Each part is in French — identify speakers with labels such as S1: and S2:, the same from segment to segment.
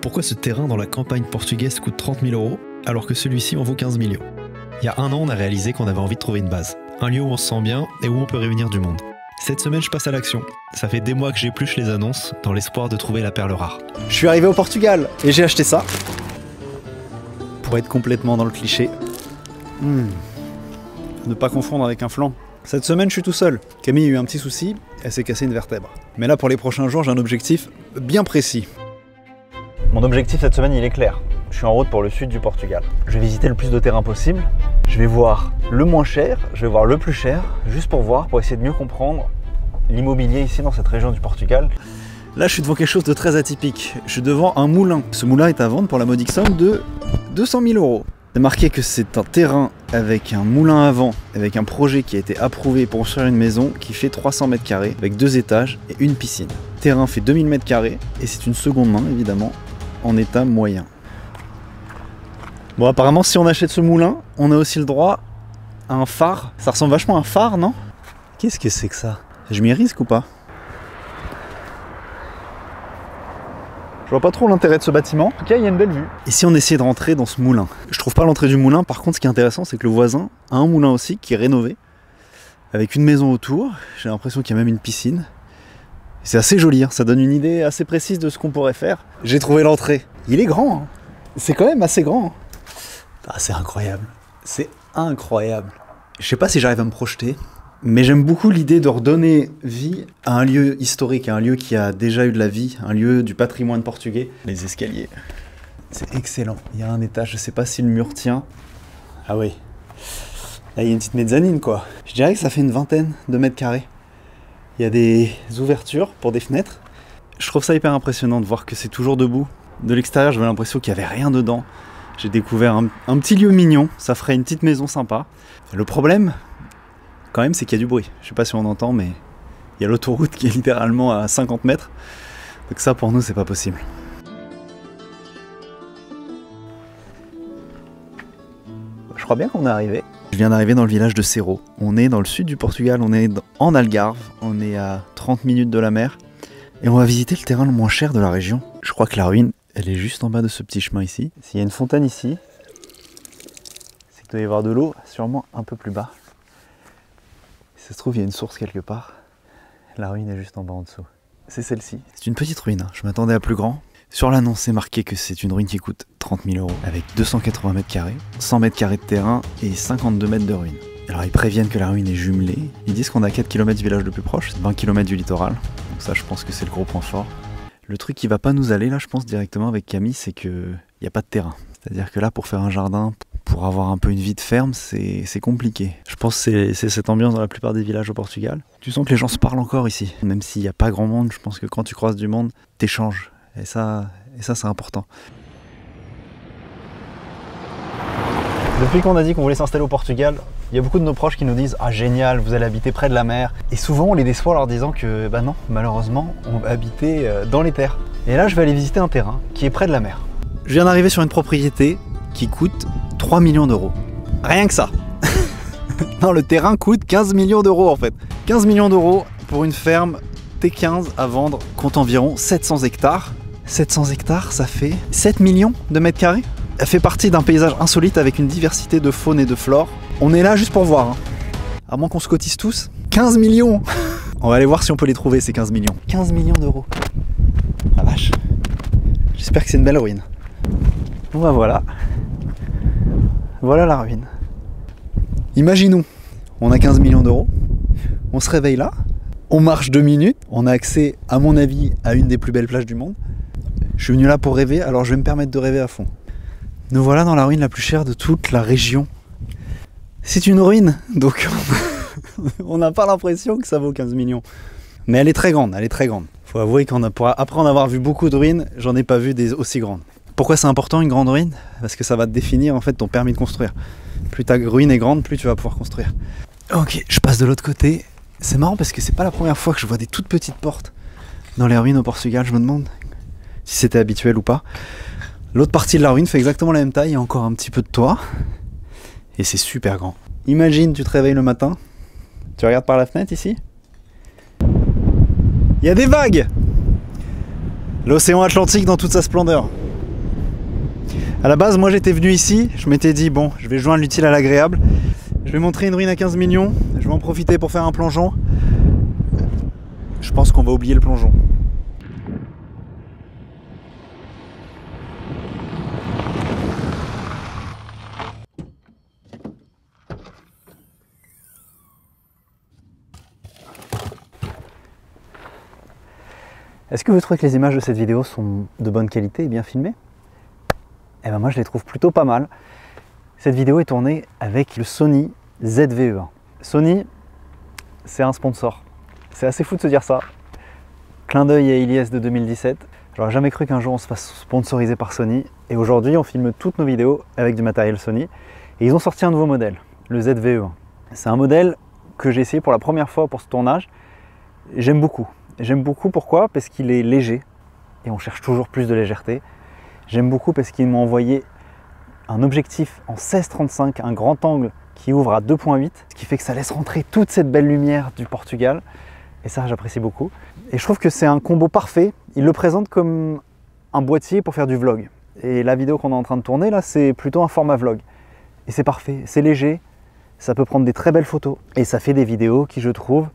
S1: Pourquoi ce terrain dans la campagne portugaise coûte 30 000 € alors que celui-ci en vaut 15 millions? Il y a un an, on a réalisé qu'on avait envie de trouver une base. Un lieu où on se sent bien et où on peut réunir du monde. Cette semaine, je passe à l'action. Ça fait des mois que j'épluche les annonces dans l'espoir de trouver la perle rare.
S2: Je suis arrivé au Portugal et j'ai acheté ça. Pour être complètement dans le cliché. Ne pas confondre avec un flan. Cette semaine, je suis tout seul. Camille a eu un petit souci, elle s'est cassée une vertèbre. Mais là, pour les prochains jours, j'ai un objectif bien précis. Mon objectif cette semaine, il est clair. Je suis en route pour le sud du Portugal. Je vais visiter le plus de terrain possible. Je vais voir le moins cher, je vais voir le plus cher, juste pour essayer de mieux comprendre l'immobilier ici dans cette région du Portugal. Là, je suis devant quelque chose de très atypique. Je suis devant un moulin. Ce moulin est à vendre pour la modique somme de 200 000 €. C'est marqué que c'est un terrain avec un moulin à vent, avec un projet qui a été approuvé pour construire une maison qui fait 300 mètres carrés, avec 2 étages et une piscine. Le terrain fait 2000 mètres carrés et c'est une seconde main, évidemment, en état moyen. Bon, apparemment, si on achète ce moulin, on a aussi le droit à un phare. Ça ressemble vachement à un phare, non? Qu'est-ce que c'est que ça? Je m'y risque ou pas? Je vois pas trop l'intérêt de ce bâtiment. En tout cas, il y a une belle vue. Ici, on essaie de rentrer dans ce moulin. Je trouve pas l'entrée du moulin. Par contre, ce qui est intéressant, c'est que le voisin a un moulin aussi qui est rénové, avec une maison autour. J'ai l'impression qu'il y a même une piscine. C'est assez joli, hein. Ça donne une idée assez précise de ce qu'on pourrait faire. J'ai trouvé l'entrée. Il est grand, hein. C'est quand même assez grand, hein. Ah, c'est incroyable. C'est incroyable. Je sais pas si j'arrive à me projeter, mais j'aime beaucoup l'idée de redonner vie à un lieu historique, à un lieu qui a déjà eu de la vie, un lieu du patrimoine portugais. Les escaliers, c'est excellent. Il y a un étage, je sais pas si le mur tient. Ah oui. Là, il y a une petite mezzanine, quoi. Je dirais que ça fait une vingtaine de mètres carrés. Il y a des ouvertures pour des fenêtres. Je trouve ça hyper impressionnant de voir que c'est toujours debout. De l'extérieur, j'avais l'impression qu'il n'y avait rien dedans. J'ai découvert un petit lieu mignon, ça ferait une petite maison sympa. Le problème, quand même, c'est qu'il y a du bruit. Je sais pas si on entend, mais il y a l'autoroute qui est littéralement à 50 mètres. Donc ça, pour nous, c'est pas possible. Je crois bien qu'on est arrivé. Je viens d'arriver dans le village de Cerro. On est dans le sud du Portugal, on est en Algarve, on est à 30 minutes de la mer. Et on va visiter le terrain le moins cher de la région. Je crois que la ruine, elle est juste en bas de ce petit chemin ici. S'il y a une fontaine ici, c'est qu'il doit y avoir de l'eau sûrement un peu plus bas. Si ça se trouve, il y a une source quelque part. La ruine est juste en bas en dessous. C'est celle-ci. C'est une petite ruine, hein. Je m'attendais à plus grand. Sur l'annonce, c'est marqué que c'est une ruine qui coûte 30 000 €, avec 280 mètres carrés, 100 mètres carrés de terrain et 52 mètres de ruine. Alors ils préviennent que la ruine est jumelée. Ils disent qu'on a 4 km du village le plus proche, c'est 20 km du littoral. Donc ça, je pense que c'est le gros point fort. Le truc qui va pas nous aller là, je pense directement avec Camille, c'est qu'il n'y a pas de terrain. C'est-à-dire que là, pour faire un jardin, pour avoir un peu une vie de ferme, c'est compliqué. Je pense que c'est cette ambiance dans la plupart des villages au Portugal. Tu sens que les gens se parlent encore ici. Même s'il n'y a pas grand monde, je pense que quand tu croises du monde, t'échanges. Et ça c'est important. Depuis qu'on a dit qu'on voulait s'installer au Portugal, il y a beaucoup de nos proches qui nous disent « Ah génial, vous allez habiter près de la mer ». Et souvent on les déçoit en leur disant que bah non, malheureusement, on va habiter dans les terres. Et là je vais aller visiter un terrain qui est près de la mer. Je viens d'arriver sur une propriété qui coûte 3 millions d'euros. Rien que ça. Non, le terrain coûte 15 millions d'euros en fait. 15 millions d'euros pour une ferme T15 à vendre, compte environ 700 hectares. 700 hectares, ça fait 7 millions de mètres carrés. Elle fait partie d'un paysage insolite avec une diversité de faune et de flore. On est là juste pour voir, hein. À moins qu'on se cotise tous. 15 millions. On va aller voir si on peut les trouver, ces 15 millions. 15 millions d'euros. La vache. J'espère que c'est une belle ruine. Bon bah voilà. Voilà la ruine. Imaginons, on a 15 millions d'euros. On se réveille là. On marche 2 minutes. On a accès, à mon avis, à une des plus belles plages du monde. Je suis venu là pour rêver, alors je vais me permettre de rêver à fond. Nous voilà dans la ruine la plus chère de toute la région. C'est une ruine, donc on n'a pas l'impression que ça vaut 15 millions. Mais elle est très grande, elle est très grande. Faut avouer qu'après en avoir vu beaucoup de ruines, j'en ai pas vu des aussi grandes. Pourquoi c'est important une grande ruine? Parce que ça va te définir en fait ton permis de construire. Plus ta ruine est grande, plus tu vas pouvoir construire. Ok, je passe de l'autre côté. C'est marrant parce que c'est pas la première fois que je vois des toutes petites portes dans les ruines au Portugal. Je me demande si c'était habituel ou pas. L'autre partie de la ruine fait exactement la même taille, il y a encore un petit peu de toit. Et c'est super grand. Imagine, tu te réveilles le matin, tu regardes par la fenêtre ici. Il y a des vagues! L'océan Atlantique dans toute sa splendeur. À la base, moi j'étais venu ici, je m'étais dit bon, je vais joindre l'utile à l'agréable. Je vais montrer une ruine à 15 millions, je vais en profiter pour faire un plongeon. Je pense qu'on va oublier le plongeon. Est-ce que vous trouvez que les images de cette vidéo sont de bonne qualité et bien filmées? Eh ben moi je les trouve plutôt pas mal. Cette vidéo est tournée avec le Sony ZV-E1. Sony, c'est un sponsor. C'est assez fou de se dire ça. Clin d'œil à Iliès de 2017. J'aurais jamais cru qu'un jour on se fasse sponsoriser par Sony. Et aujourd'hui on filme toutes nos vidéos avec du matériel Sony. Et ils ont sorti un nouveau modèle, le ZV-E1. C'est un modèle que j'ai essayé pour la première fois pour ce tournage. J'aime beaucoup. J'aime beaucoup pourquoi? Parce qu'il est léger. Et on cherche toujours plus de légèreté. J'aime beaucoup parce qu'ils m'ont envoyé un objectif en 16-35, un grand angle qui ouvre à 2.8, ce qui fait que ça laisse rentrer toute cette belle lumière du Portugal. Et ça, j'apprécie beaucoup. Et je trouve que c'est un combo parfait. Il le présente comme un boîtier pour faire du vlog. Et la vidéo qu'on est en train de tourner, là, c'est plutôt un format vlog. Et c'est parfait, c'est léger, ça peut prendre des très belles photos. Et ça fait des vidéos qui, je trouve,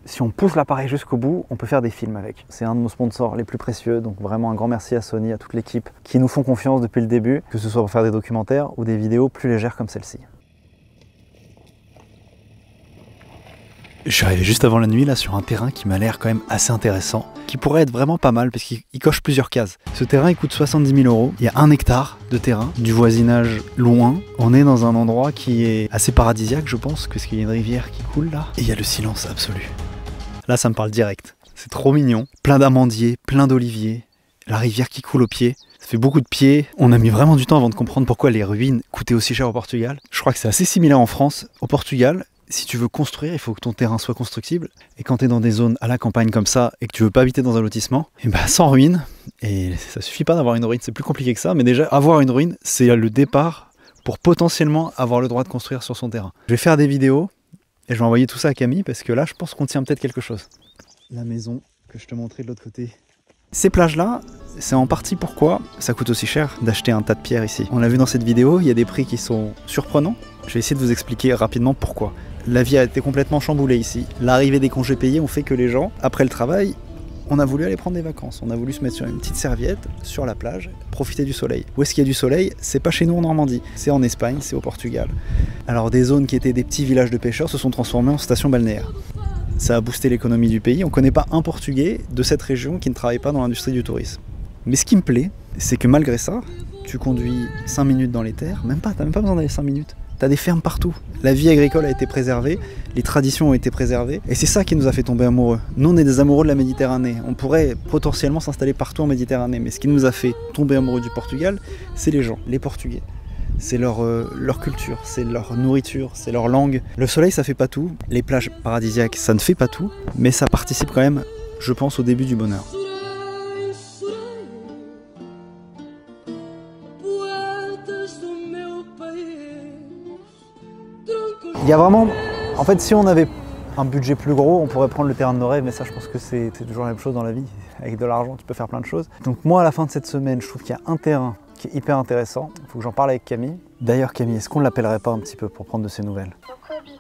S2: si on pousse l'appareil jusqu'au bout, on peut faire des films avec. C'est un de nos sponsors les plus précieux, donc vraiment un grand merci à Sony, à toute l'équipe qui nous font confiance depuis le début, que ce soit pour faire des documentaires ou des vidéos plus légères comme celle-ci. Je suis arrivé juste avant la nuit là sur un terrain qui m'a l'air quand même assez intéressant, qui pourrait être vraiment pas mal parce qu'il coche plusieurs cases. Ce terrain il coûte 70 000 €, il y a 1 hectare de terrain, du voisinage loin. On est dans un endroit qui est assez paradisiaque je pense, parce qu'il y a une rivière qui coule là, et il y a le silence absolu. Là ça me parle direct, c'est trop mignon, plein d'amandiers, plein d'oliviers, la rivière qui coule au pied. Ça fait beaucoup de pieds. On a mis vraiment du temps avant de comprendre pourquoi les ruines coûtaient aussi cher au Portugal. Je crois que c'est assez similaire en France. Au Portugal, si tu veux construire, il faut que ton terrain soit constructible. Et quand tu es dans des zones à la campagne comme ça et que tu veux pas habiter dans un lotissement, et bah sans ruine, et ça suffit pas d'avoir une ruine, c'est plus compliqué que ça, mais déjà avoir une ruine, c'est le départ pour potentiellement avoir le droit de construire sur son terrain. Je vais faire des vidéos et je vais envoyer tout ça à Camille parce que là je pense qu'on tient peut-être quelque chose. La maison que je te montrais de l'autre côté. Ces plages-là, c'est en partie pourquoi ça coûte aussi cher d'acheter un tas de pierres ici. On l'a vu dans cette vidéo, il y a des prix qui sont surprenants. Je vais essayer de vous expliquer rapidement pourquoi. La vie a été complètement chamboulée ici. L'arrivée des congés payés ont fait que les gens, après le travail, on a voulu aller prendre des vacances. On a voulu se mettre sur une petite serviette, sur la plage, profiter du soleil. Où est-ce qu'il y a du soleil? C'est pas chez nous en Normandie, c'est en Espagne, c'est au Portugal. Alors des zones qui étaient des petits villages de pêcheurs se sont transformées en stations balnéaires. Ça a boosté l'économie du pays. On ne connaît pas un Portugais de cette région qui ne travaille pas dans l'industrie du tourisme. Mais ce qui me plaît, c'est que malgré ça, tu conduis 5 minutes dans les terres, t'as même pas besoin d'aller 5 minutes. T'as des fermes partout. La vie agricole a été préservée, les traditions ont été préservées, et c'est ça qui nous a fait tomber amoureux. Nous, on est des amoureux de la Méditerranée. On pourrait potentiellement s'installer partout en Méditerranée, mais ce qui nous a fait tomber amoureux du Portugal, c'est les gens, les Portugais. C'est leur culture, c'est leur nourriture, c'est leur langue. Le soleil, ça fait pas tout. Les plages paradisiaques, ça ne fait pas tout. Mais ça participe quand même, je pense, au début du bonheur. Il y a vraiment... En fait, si on avait un budget plus gros, on pourrait prendre le terrain de nos rêves. Mais ça, je pense que c'est toujours la même chose dans la vie. Avec de l'argent, tu peux faire plein de choses. Donc moi, à la fin de cette semaine, je trouve qu'il y a un terrain qui est hyper intéressant. Il faut que j'en parle avec Camille. D'ailleurs, Camille, est-ce qu'on ne l'appellerait pas un petit peu pour prendre de ses nouvelles?
S3: Coucou Bibi,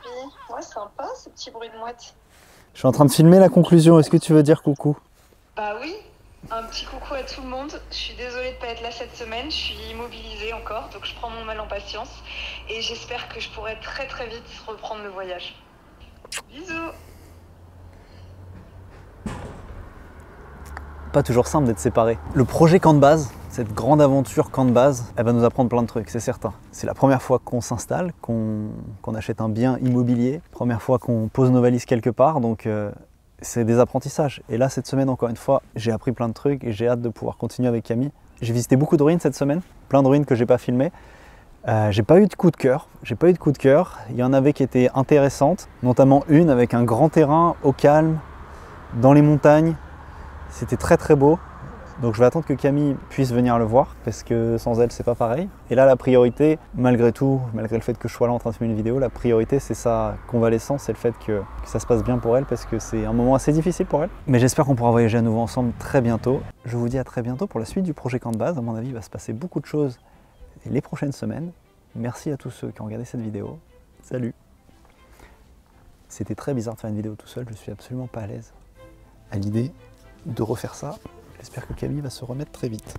S3: ouais sympa ce petit bruit de mouette.
S2: Je suis en train de filmer la conclusion, est-ce que tu veux dire coucou?
S3: Bah oui, un petit coucou à tout le monde. Je suis désolée de ne pas être là cette semaine, je suis immobilisée encore, donc je prends mon mal en patience. Et j'espère que je pourrai très très vite reprendre le voyage. Bisous.
S2: Pas toujours simple d'être séparés. Le projet Camp de Base, cette grande aventure Camp de Base, elle va nous apprendre plein de trucs, c'est certain. C'est la première fois qu'on s'installe, qu'on achète un bien immobilier, première fois qu'on pose nos valises quelque part, donc c'est des apprentissages. Et là, cette semaine, encore une fois, j'ai appris plein de trucs et j'ai hâte de pouvoir continuer avec Camille. J'ai visité beaucoup de ruines cette semaine, plein de ruines que j'ai pas filmées. J'ai pas eu de coup de cœur, Il y en avait qui étaient intéressantes, notamment une avec un grand terrain au calme, dans les montagnes. C'était très très beau, donc je vais attendre que Camille puisse venir le voir, parce que sans elle c'est pas pareil. Et là la priorité, malgré tout, malgré le fait que je sois là en train de filmer une vidéo, la priorité c'est sa convalescence, c'est le fait que ça se passe bien pour elle, parce que c'est un moment assez difficile pour elle. Mais j'espère qu'on pourra voyager à nouveau ensemble très bientôt. Je vous dis à très bientôt pour la suite du projet Camp de Base. À mon avis il va se passer beaucoup de choses et les prochaines semaines. Merci à tous ceux qui ont regardé cette vidéo. Salut! C'était très bizarre de faire une vidéo tout seul, je suis absolument pas à l'aise à l'idée de refaire ça. J'espère que Camille va se remettre très vite.